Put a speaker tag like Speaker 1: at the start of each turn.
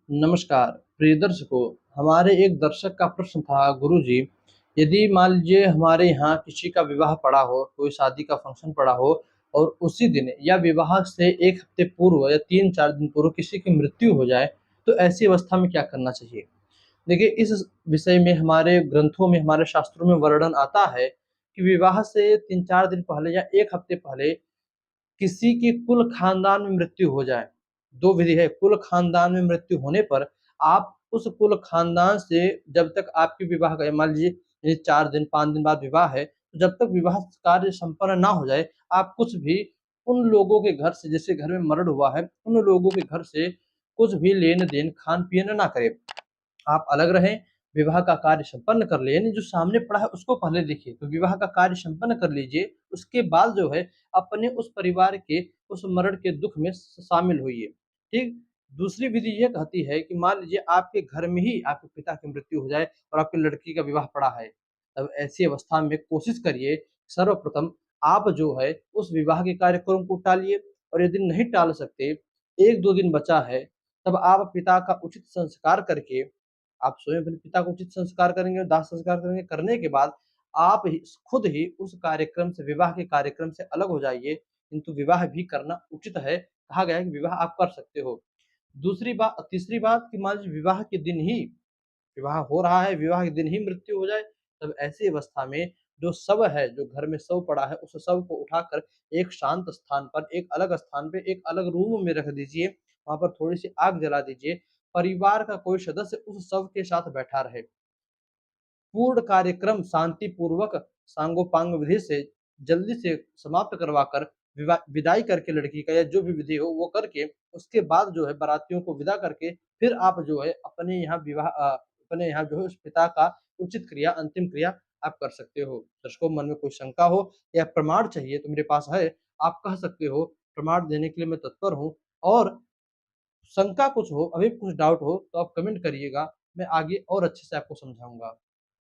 Speaker 1: नमस्कार, प्रिय दर्शकों। हमारे एक दर्शक का प्रश्न था, गुरुजी, यदि मान लीजिए हमारे यहाँ किसी का विवाह पड़ा हो, कोई शादी का फंक्शन पड़ा हो और उसी दिन या विवाह से 1 हफ्ते पूर्व या 3-4 दिन पूर्व किसी की मृत्यु हो जाए, तो ऐसी अवस्था में क्या करना चाहिए? देखिए, इस विषय में हमारे ग्रंथों में, हमारे शास्त्रों में वर्णन आता है कि विवाह से 3-4 दिन पहले या 1 हफ्ते पहले किसी की कुल खानदान में मृत्यु हो जाए, 2 विधि है। कुल खानदान में मृत्यु होने पर आप उस कुल खानदान से जब तक आपके विवाह का मान लीजिए ये 4 दिन 5 दिन बाद विवाह है, तो जब तक विवाह कार्य संपन्न ना हो जाए, आप कुछ भी उन लोगों के घर से, जिसके घर में मरण हुआ है, उन लोगों के घर से कुछ भी लेन-देन, खान-पीन ना करें। आप अलग रहें, विवाह का कार्य संपन्न कर लें, यानी जो सामने पड़ा है उसको पहले देखिए, तो विवाह का कार्य संपन्न कर लीजिए, उसके बाद जो है अपने उस परिवार के उस मरण के दुःख में शामिल होइए, ठीक? दूसरी विधि ये कहती है कि मान लीजिए आपके घर में ही आपके पिता की मृत्यु हो जाए और आपकी लड़की का विवाह पड़ा है, तब ऐसी अवस्था में कोशिश करिए सर्वप्रथम आप जो है उस विवाह के कार्यक्रम को टालिए और यदि नहीं टाल सकते, 1-2 दिन बचा है, तब आप पिता का उचित संस्कार करके आप स्वयं अपने पिता को उचित संस्कार करेंगे, दाह संस्कार करेंगे, करने के बाद आप ही खुद ही उस कार्यक्रम से, विवाह के कार्यक्रम से अलग हो जाइए, किंतु विवाह भी करना उचित है। कहा गया है कि विवाह आप कर सकते हो। तीसरी बात कि मान लीजिए विवाह के दिन ही विवाह हो रहा है, विवाह के दिन ही मृत्यु हो जाए, तब ऐसी अवस्था में जो शव है, जो घर में शव पड़ा है, उस शव को उठाकर एक शांत स्थान पर, एक अलग स्थान पे, एक अलग रूम में रख दीजिए। वहाँ पर थोड़ी-सी आग जला दीजिए। परिवार का कोई सदस्य उस शव के साथ बैठा रहे। पूर्ण कार्यक्रम शांतिपूर्वक सांगोपांग विधि से जल्दी से समाप्त करवाकर विदाई करके लड़की का या जो भी विधि हो वो करके उसके बाद जो है बारातियों को विदा करके फिर आप जो है अपने यहाँ जो है उस पिता का उचित क्रिया, अंतिम क्रिया आप कर सकते हो। दर्शकों, मन में कोई शंका हो या प्रमाण चाहिए तो मेरे पास है, आप कह सकते हो। प्रमाण देने के लिए मैं तत्पर हूँ। और शंका कुछ हो, अभी कुछ डाउट हो तो आप कमेंट करिएगा, मैं आगे और अच्छे से आपको समझाऊँगा।